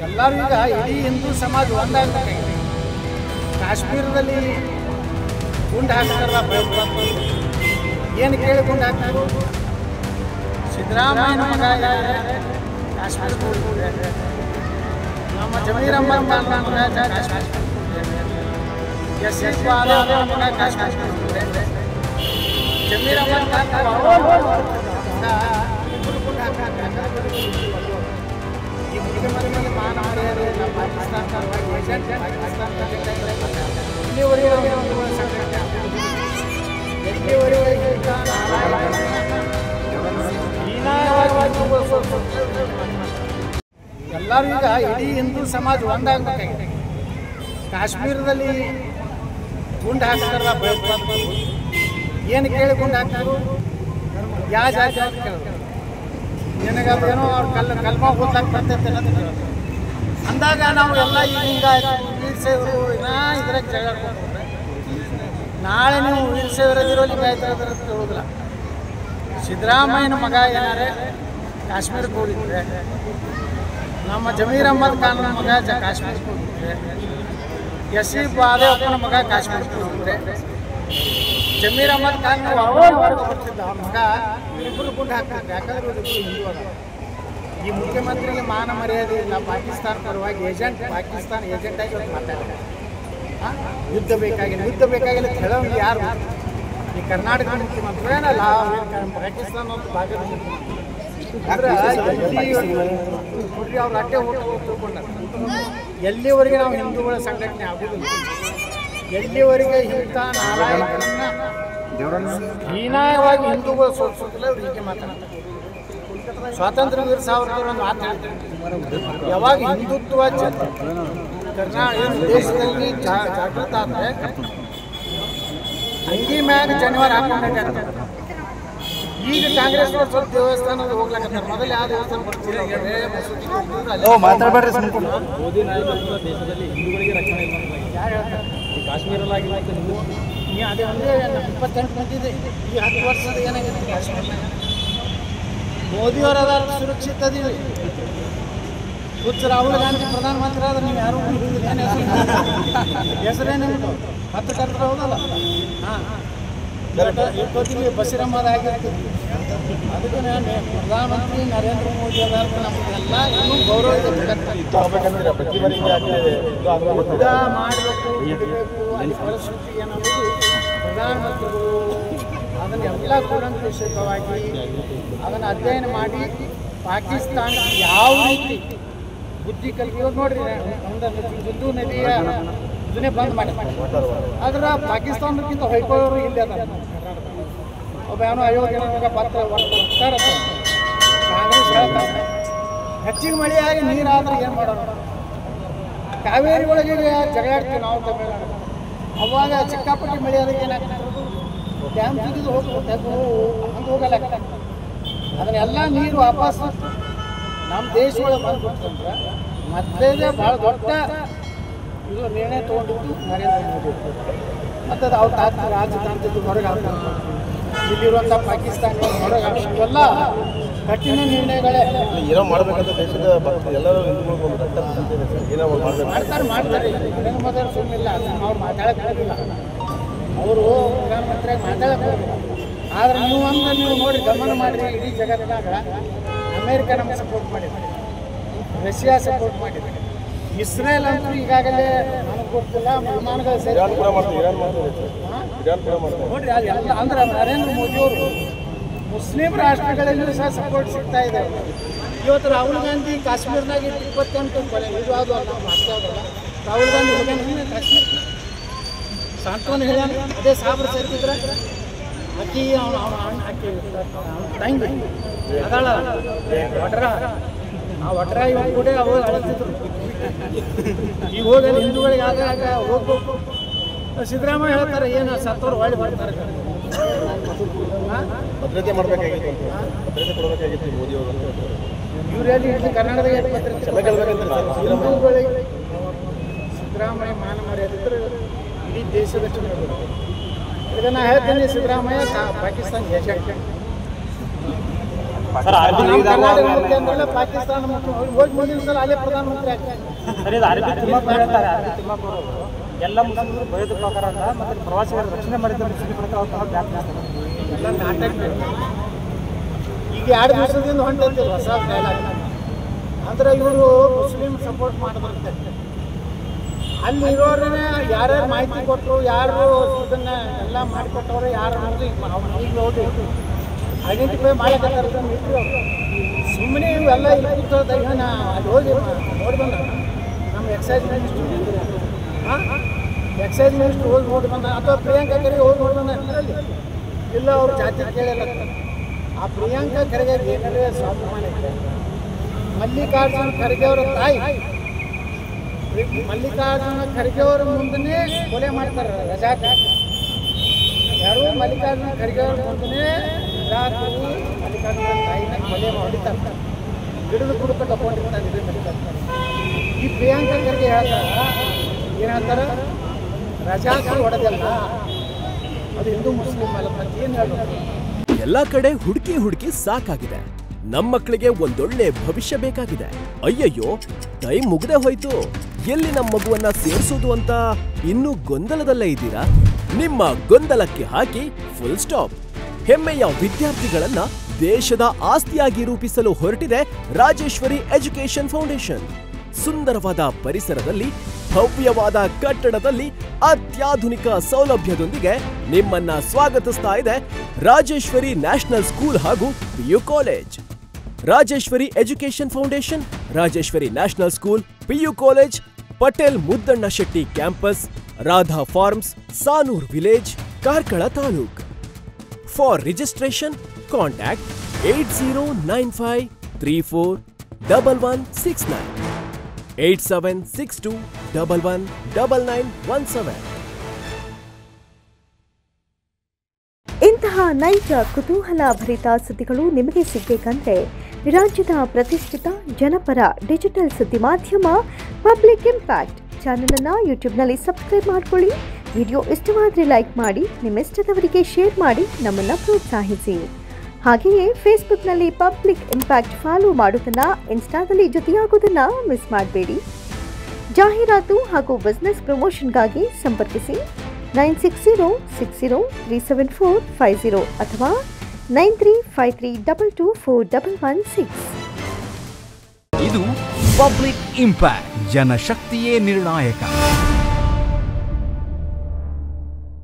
ಎಲ್ಲರೂ ಈಗ ಇಡೀ ಹಿಂದೂ ಸಮಾಜ ಒಂದಾಗಬೇಕಾಗಿದೆ. ಕಾಶ್ಮೀರದಲ್ಲಿ ಗುಂಡು ಹಾಕ್ತಾರಲ್ಲ ಭಯೋತ್ಪಾದಕರು, ಏನು ಕೇಳಿ ಗುಂಡು ಹಾಕ್ತಾರೆ? ಸಿದ್ದರಾಮಯ್ಯನ ಮಗ ಕಾಶ್ಮೀರಕ್ಕೆ ಹೋಗಿದ್ದಾರೆ, ನಮ್ಮ ಜಮೀರ್ ಅಹ್ಮದ್ ಖಾನ್ ಮಗ ಕಾಶ್ಮೀರಕ್ಕೆ ಹೋಗಿದ್ದಾರೆ, ಎಸ್ ಎಸ್ ಬಾಲಾ ಮಗ ಕಾಶ್ಮೀರಕ್ಕೆ ಹೋಗಿದ್ದಾರೆ, ಜಮೀರ್ ಅಹ್ಮದ್ ಖಾನ್ ಈ ಮುಖ್ಯಮಂತ್ರಿ ಮಾನ ಮರ್ಯಾದೆ ಪಾಕಿಸ್ತಾನ ಏಜೆಂಟ್ ಎಲ್ಲರೂ ಈಗ ಇಡೀ ಹಿಂದೂ ಸಮಾಜ ಒಂದಾಗಬೇಕಾಗಿದೆ. ಕಾಶ್ಮೀರದಲ್ಲಿ ಗುಂಡು ಹಾಕ್ತಾರಲ್ಲ ಭಯೋತ್ಪಾದಕರು, ಏನು ಕೇಳಿ ಗುಂಡು ಹಾಕ್ತಾರೆ? ಯಾವ ಜಾತಿ ಅಂತ ಕೇಳಿದ್ರು, ಏನೋ ಅವ್ರು ಕಲ್ಮ ಓದ್ಲಾಕ ಬರ್ತೈತೆ ಅಂತ ಕೇಳಿದ್ರು. ಅಂದಾಗ ನಾವು ಎಲ್ಲ ಈಗ ವೀರಶೈವರು ಇದ್ರಾಗ ಜಗಳ ನಾಳೆ ನೀವು ವೀರಶೈವರದಿರೋ ಲಿಂಗಾಯತರ ಹೋಗಿಲ್ಲ. ಸಿದ್ದರಾಮಯ್ಯನ ಮಗ ಏನಾರೆ ಕಾಶ್ಮೀರಕ್ಕೆ ಹೋಗಿದ್ರೆ, ನಮ್ಮ ಜಮೀರ್ ಅಹ್ಮದ್ ಖಾನ್ ಮಗ ಕಾಶ್ಮೀರಕ್ಕೆ ಹೋಗಿದ್ರೆ, ಎಸ್ ಸಿ ಬಾಲೇಪ್ಪನ ಮಗ ಕಾಶ್ಮೀರಕ್ಕೆ ಹೋಗಿದ್ರೆ, ಜಮೀರ್ ಅಹ್ಮದ್ ಖಾನ್ ಬರ್ತಿದ್ದ ಅವ್ರ ಮಗ ಇಬ್ಬರು ಗುಂಡು ಹಾಕ್ತಾರೆ. ಯಾಕಂದ್ರೆ ಇವರು ಹಿಂದೂ ಅದ. ಈ ಮುಖ್ಯಮಂತ್ರಿಗೆ ಮಾನ ಮರ್ಯಾದೆ ಇಲ್ಲ, ಪಾಕಿಸ್ತಾನ ಪರವಾಗಿ ಪಾಕಿಸ್ತಾನ ಏಜೆಂಟಾಗಿ ಅವ್ರು ಮಾತಾಡಿದ್ದಾರೆ. ಯುದ್ಧ ಬೇಕಾಗಿಲ್ಲ ಅಂತ ಹೇಳೋರು ಯಾರು? ಈ ಕರ್ನಾಟಕ ಮುಖ್ಯಮಂತ್ರಿ ಏನಲ್ಲ, ಪಾಕಿಸ್ತಾನ ಒಂದು ಭಾಗದ ಅಂದ್ರೆ ನೋಡ್ರಿ ಅವ್ರು ಅಡ್ಡೆ ಓಟ್ ತಿಳ್ಕೊಂಡಾರ. ಎಲ್ಲಿವರೆಗೆ ನಾವು ಹಿಂದೂಗಳ ಸಂಘಟನೆ ಆಗುವುದಿಲ್ಲ, ಎಲ್ಲಿವರೆಗೆ ಇಂಥ ನಾರಾಯಣರನ್ನ ಹೀನಾಯವಾಗಿ ಹಿಂದೂಗಳು ಸೋಲಿಸೋದಿಲ್ಲ, ಅವ್ರು ಹೀಗೆ ಮಾತಾಡ್ತಾರೆ. ಸ್ವಾತಂತ್ರ್ಯ ವೀರ ಸಾವರ್ಕರ್ ಒಂದು ಮಾತು ಹೇಳ್ತಾರೆ, ಯಾವಾಗ ಹಿಂದುತ್ವ ದೇಶದಲ್ಲಿ ಜಾಗೃತ ಆದರೆ ಅಂಗಿ ಮ್ಯಾಗ ಜನವರ ಹಾಕೊಂಡಾಗ್ತಾರೆ. ಈಗ ಕಾಂಗ್ರೆಸ್ ಸ್ವಲ್ಪ ದೇವಸ್ಥಾನದ ಹೋಗ್ಲಾಕತ್ತಾರೆ. ಮೊದಲು ಯಾವ ದೇವಸ್ಥಾನ ಬರ್ತೀರಿ? ಮಾತಾಡಬೇಡ್ರಿ. ಮೋದಿ ನಾಯಕತ್ವ ದೇಶದಲ್ಲಿ ಹಿಂದೂಗಳಿಗೆ ರಕ್ಷಣೆ ಇಲ್ಲ. ಯಾರು ಹೇಳ್ತಾರೆ? ಕಾಶ್ಮೀರಲ್ಲಾಗಿಲ್ಲ ನೀವು ಅದೇ ಅಂದರೆ 28 ಬಂದಿದೆ. ಈ 10 ವರ್ಷದ ಏನಾಗಿದೆ ಕಾಶ್ಮೀರ? ಮೋದಿಯವರ ಸುರಕ್ಷಿತ ಅದೀವಿ. ಹುಚ್ಚ ರಾಹುಲ್ ಗಾಂಧಿ ಪ್ರಧಾನಮಂತ್ರಿ ಆದ್ರೆ ನೀವು ಯಾರು ಏನು ಹೆಸರೇನು ಪತ್ರಕರ್ತರು ಹೌದಲ್ಲ? ಹಾಂ, ಇವತ್ತಿಗೆ ಬಸಿರಮ್ಮದ ಆಗಿರ್ತೀವಿ. ಅದಕ್ಕೆ ನಾನು ಪ್ರಧಾನಮಂತ್ರಿ ನರೇಂದ್ರ ಮೋದಿ ಅವರ ನಮಗೆಲ್ಲ ಇನ್ನೂ ಗೌರವ ಇದೆ. ಮಾಡಬೇಕು ಅಲ್ಲಿ ಪರಿಸ್ಥಿತಿ ಏನನ್ನೋದು ಪ್ರಧಾನಮಂತ್ರಿಗಳು ಅದನ್ನೆಲ್ಲ ಕೂಲಂಕುಷವಾಗಿ ಅದನ್ನು ಅಧ್ಯಯನ ಮಾಡಿ ಪಾಕಿಸ್ತಾನ ಯಾವ ರೀತಿ ಬುದ್ಧಿ ಕಲಿಕೆ ನೋಡ್ರಿ, ಒಂದು ಸಿಂಧೂ ನದಿಯ ಇದನ್ನೇ ಬಂದ್ ಮಾಡಿ ಆದ್ರೆ ಪಾಕಿಸ್ತಾನಕ್ಕಿಂತ ಹೊಯ್ಕೊಳ್ಳೋರು ಇಲ್ಲಿ ಅದ. ಒಬ್ಬ ಏನೋ ಅಯೋಗ್ಯನಾಗ ಪತ್ರ ಬರ್ತಾರೆ. ಕಾಂಗ್ರೆಸ್ ಹೇಳ್ತಾರೆ ಹೆಚ್ಚಿಗೆ ಮಳೆಯಾಗಿ ನೀರಾದ್ರೆ ಏನು ಮಾಡೋಣ? ಕಾವೇರಿ ಒಳಗೆ ಜಗಳಾಡ್ತೀವಿ ನಾವು ತಮಿಳ್ನಾಡು. ಅವಾಗ ಚಿಕ್ಕಾಪಟ್ಟಿ ಮಳೆ ಅದಕ್ಕೆ ಏನಾಗ್ತದೆ? ಡ್ಯಾಮ್ ತೆಗೆದು ಹೋಗ್ಬಿಟ್ಟು ಹಂಗೆ ಹೋಗಲ್ಲ. ಅದನ್ನೆಲ್ಲ ನೀರು ವಾಪಸ್ ನಮ್ಮ ದೇಶ ಒಳಗೆ ಬಂದ್ಬಿಡ್ತಂದ್ರೆ ಮತ್ತೆ ಭಾಳ ದೊಡ್ಡ ಇದು ನಿರ್ಣಯ ತೊಗೊಂಡಿದ್ದು ನರೇಂದ್ರ ಮೋದಿ. ಮತ್ತು ಅದು ಅವ್ರ ರಾಜತಾಂತ್ರಿಕ ಹೊರಗೆ ಹಾಕ್ತಾರೆ. ಇಲ್ಲಿರುವಂಥ ಪಾಕಿಸ್ತಾನ ಹೊರಗೆ ಇವೆಲ್ಲ ಕಠಿಣ ನಿರ್ಣಯಗಳೇ ಏನೋ ಮಾಡ್ಬೇಕಂತ ದೇಶದ ಎಲ್ಲರೂ ಮಾಡ್ತಾರೆ. ನರೇಂದ್ರ ಮೋದಿ ಸುಮ್ಮನಿಲ್ಲ, ಅವ್ರು ಮಾತಾಡೋಕ್ಕಾಗಿಲ್ಲ. ಅವರು ಪ್ರಧಾನಮಂತ್ರಿಯಾಗಿ ಮಾತಾಡೋಕ್ಕಾಗಿಲ್ಲ. ಆದರೆ ನೀವು ನೋಡಿ ಗಮನ ಮಾಡಿರಿ, ಇಡೀ ಜಗತ್ತಿನಾಗ ಅಮೇರಿಕ ನಮಗೆ ಸಪೋರ್ಟ್ ಮಾಡಿದೆ, ರಷ್ಯಾ ಸಪೋರ್ಟ್ ಮಾಡಿದೆ, ಇಸ್ರೇಲ್ ಅಂತೂ ಈಗಾಗಲೇ ನನಗೆ ಗೊತ್ತಿಲ್ಲ ವಿಮಾನಗಳು ಸೇರಿ ನೋಡ್ರಿ. ಅದೆಲ್ಲ ಅಂದ್ರೆ ನರೇಂದ್ರ ಮೋದಿಯವರು ಮುಸ್ಲಿಂ ರಾಷ್ಟ್ರಗಳಲ್ಲೂ ಸಹ ಸಪೋರ್ಟ್ ಸಿಗ್ತಾ ಇದೆ. ಇವತ್ತು ರಾಹುಲ್ ಗಾಂಧಿ ಕಾಶ್ಮೀರ್ನಾಗ 28 ಕೊಲೆ ಇದು ಅದು ಅಲ್ಲ ಮಾಡ್ತಾವಲ್ಲ. ರಾಹುಲ್ ಗಾಂಧಿ ಹೋಗ್ಯಾನ ಕಾಶ್ಮೀರ, ಸಾಂತ್ವನ ಹೇಳ್ಯಾನ. ಅದೇ ಸಾಬ್ರ ಸೇರ್ತಿದ್ರೆ ಅಕ್ಕಿ ಅಕ್ಕಿ ತಂಗಿ ಅದಾಳ ವಟ್ರ, ಆ ವಟ್ರ ಇವಾಗ ಕೂಡ ಅವಾಗ ಅಳತಿದ್ರು. ಈಗ ಹೋಗಿ ಹಿಂದೂಗಳಿಗೆ ಆಗ ಹೋಗ್ಬೇಕು. ಸಿದ್ದರಾಮಯ್ಯ ಹೇಳ್ತಾರೆ ಏನು ಸತ್ತವ್ರು ಹೊಳ್ಳಿ ಬರ್ತಾರೆ. ಭದ್ರತೆ ಮಾಡಬೇಕಾಗಿತ್ತು, ಭದ್ರತೆ ಕೊಡಬೇಕಾಗಿತ್ತು ಮೋದಿ ಅವರು. ಇವರಲ್ಲಿ ಕನ್ನಡದಾಗ ಸಿದ್ದರಾಮಯ್ಯ ಮಾನ ಮರ್ಯಾದೆ ಇದ್ರೆ ಇಡೀ ದೇಶದ ಚುನಾವಣೆ. ಇದನ್ನು ಹೇಳ್ತೀನಿ, ಸಿದ್ದರಾಮಯ್ಯ ಪಾಕಿಸ್ತಾನ ಏಜೆಂಟ್. ನಮ್ಮ ಕರ್ನಾಟಕ ಮುಖ್ಯ ಅಂದ್ರೆ ಪಾಕಿಸ್ತಾನ ಹೋಗಿ ಮುಂದಿನ ಸಲ ಅಲ್ಲೇ ಪ್ರಧಾನಮಂತ್ರಿ ಆಗ್ತಾರೆ. ಎಲ್ಲ ಮುಸ್ಲಿಮರು ಭಯೋತ್ಪಾದಕರ ಅಂತ ಮತ್ತೆ ಪ್ರವಾಸಿಗರ ರಕ್ಷಣೆ ಮಾಡಿದ ಎಲ್ಲ ನಾಟಕ ಈಗ 2 ದಿವಸದಿಂದ ಹೊಂಟೈತಿ ಹೊಸ ಡೈಲಾಗ್. ಅಂದ್ರೆ ಇವರು ಮುಸ್ಲಿಂ ಸಪೋರ್ಟ್ ಮಾಡಬರುತ್ತೆ. ಅಲ್ಲಿ ಇರೋರನ್ನೇ ಯಾರ್ಯಾರು ಮಾಹಿತಿ ಕೊಟ್ಟರು, ಯಾರು ಇದನ್ನ ಎಲ್ಲ ಮಾಡಿಕೊಟ್ಟವ್ರು, ಯಾರು ಈಗ ನೋಡಿ ಐಡೆಂಟಿಫೈ ಮಾಡಕತ್ತಾರ. ಸುಮ್ಮನೆ ಇವೆಲ್ಲ ಇಲ್ಲಿ ಕೂತೋದಾಗ ಅಲ್ಲಿ ಹೋಗಿ ನೋಡಿ ಬಂದ ನಮ್ಮ ಎಕ್ಸೈಸ್ ಮಿನಿಸ್ಟ್ರು ಹೋಗಿ ನೋಡಿ ಬಂದ, ಅಥವಾ ಪ್ರಿಯಾಂಕಾ ಖರ್ಗೆ ಹೋಗಿ ನೋಡಿ ಬಂದ ಅದರಲ್ಲಿ ಇಲ್ಲ ಅವ್ರು ಜಾತಿ ಕೇಳಿಲ್ಲ. ಆ ಪ್ರಿಯಾಂಕಾ ಖರ್ಗೆ ಏನಾರೇ ಸ್ವಾಭಿಮಾನ ಇದೆ. ಮಲ್ಲಿಕಾರ್ಜುನ ಖರ್ಗೆ ಅವರ ತಾಯಿ ಮಲ್ಲಿಕಾರ್ಜುನ ಖರ್ಗೆ ಅವರ ಮುಂದನೇ ಕೊಲೆ ಮಾಡ್ತಾರೆ ರಜಾಕ್. ಯಾರು ಮಲ್ಲಿಕಾರ್ಜುನ ಖರ್ಗೆ ಅವ್ರ ಮುಂದನೇ ರಜಾಕ್ ಮಲ್ಲಿಕಾರ್ಜುನ ತಾಯಿನ ಕೊಲೆ ಹೊಡಿತಾರೆ, ಹಿಡಿದು ಕುಡುಕ ತಗೊಂಡಿರ್ತಾರೆ. ಈ ಪ್ರಿಯಾಂಕಾ ಖರ್ಗೆ ಹೇಳ್ತಾರ ಏನು ಹೇಳ್ತಾರೆ, ರಜಾಕ್ ಹೊಡೆದಲ್ಲ ಅದು ಹಿಂದೂ ಮುಸ್ಲಿಂ ಅಲ್ಲ ಅಂತ ಏನು ಹೇಳ್ತಾರೆ. ಎಲ್ಲ ಕಡೆ ಹುಡುಕಿ ಸಾಕಾಗಿದೆ. ನಮ್ಮ ಮಕ್ಕಳಿಗೆ ಒಂದೊಳ್ಳೆ ಭವಿಷ್ಯ ಬೇಕಾಗಿದೆ. ಅಯ್ಯಯ್ಯೋ ಟೈಮ್ ಮುಗ್ದೇ ಹೋಯ್ತು, ಎಲ್ಲಿ ನಮ್ಮ ಮಗುವನ್ನ ಸೇರಿಸೋದು ಅಂತ ಇನ್ನೂ ಗೊಂದಲದಲ್ಲೇ ಇದ್ದೀರಾ? ನಿಮ್ಮ ಗೊಂದಲಕ್ಕೆ ಹಾಕಿ ಫುಲ್ ಸ್ಟಾಪ್. ಹೆಮ್ಮೆಯ ವಿದ್ಯಾರ್ಥಿಗಳನ್ನ ದೇಶದ ಆಸ್ತಿಯಾಗಿ ರೂಪಿಸಲು ಹೊರಟಿದೆ ರಾಜೇಶ್ವರಿ ಎಜುಕೇಶನ್ ಫೌಂಡೇಶನ್. ಸುಂದರವಾದ ಪರಿಸರದಲ್ಲಿ, ಭವ್ಯವಾದ ಕಟ್ಟಡದಲ್ಲಿ, ಅತ್ಯಾಧುನಿಕ ಸೌಲಭ್ಯದೊಂದಿಗೆ ನಿಮ್ಮನ್ನ ಸ್ವಾಗತಿಸ್ತಾ ಇದೆ ರಾಜೇಶ್ವರಿ ನ್ಯಾಷನಲ್ ಸ್ಕೂಲ್ ಹಾಗೂ PU college. Rajeshwari education foundation, Rajeshwari national school, PU college, Patel Muddanna Shetty campus, Radha farms, Sanur village, Karkala taluk. For registration contact 8095341169 8762119917. ಇಂತಹ ನೈಜ ಕುತೂಹಲ ಭರಿತ ಸುದ್ದಿಗಳು ನಿಮಗೆ ಸಿಗಬೇಕಂದ್ರೆ ರಾಜ್ಯದ ಪ್ರತಿಷ್ಠಿತ ಜನಪರ ಡಿಜಿಟಲ್ ಸುದ್ದಿ ಮಾಧ್ಯಮ ಪಬ್ಲಿಕ್ ಇಂಪ್ಯಾಕ್ಟ್ ಚಾನೆಲ್ ಅನ್ನು ಯೂಟ್ಯೂಬ್ನಲ್ಲಿ ಸಬ್ಸ್ಕ್ರೈಬ್ ಮಾಡಿಕೊಳ್ಳಿ. ವಿಡಿಯೋ ಇಷ್ಟವಾದರೆ ಲೈಕ್ ಮಾಡಿ, ನಿಮ್ಮ ಇಷ್ಟದವರಿಗೆ ಶೇರ್ ಮಾಡಿ ನಮ್ಮನ್ನು ಪ್ರೋತ್ಸಾಹಿಸಿ. ಹಾಗೆಯೇ ಫೇಸ್ಬುಕ್ನಲ್ಲಿ ಪಬ್ಲಿಕ್ ಇಂಪ್ಯಾಕ್ಟ್ ಫಾಲೋ ಮಾಡೋದನ್ನ, ಇನ್ಸ್ಟಾದಲ್ಲಿ ಜೊತೆಯಾಗೋದನ್ನ ಮಿಸ್ ಮಾಡಬೇಡಿ. ಜಾಹೀರಾತು ಹಾಗೂ ಬಿಸ್ನೆಸ್ ಪ್ರಮೋಷನ್ಗಾಗಿ ಸಂಪರ್ಕಿಸಿ 9606037450 ಅಥವಾ 9353224116. ಇದು ಪಬ್ಲಿಕ್ ಇಂಪ್ಯಾಕ್ಟ್, ಜನಶಕ್ತಿಯೇ ನಿರ್ಣಾಯಕ.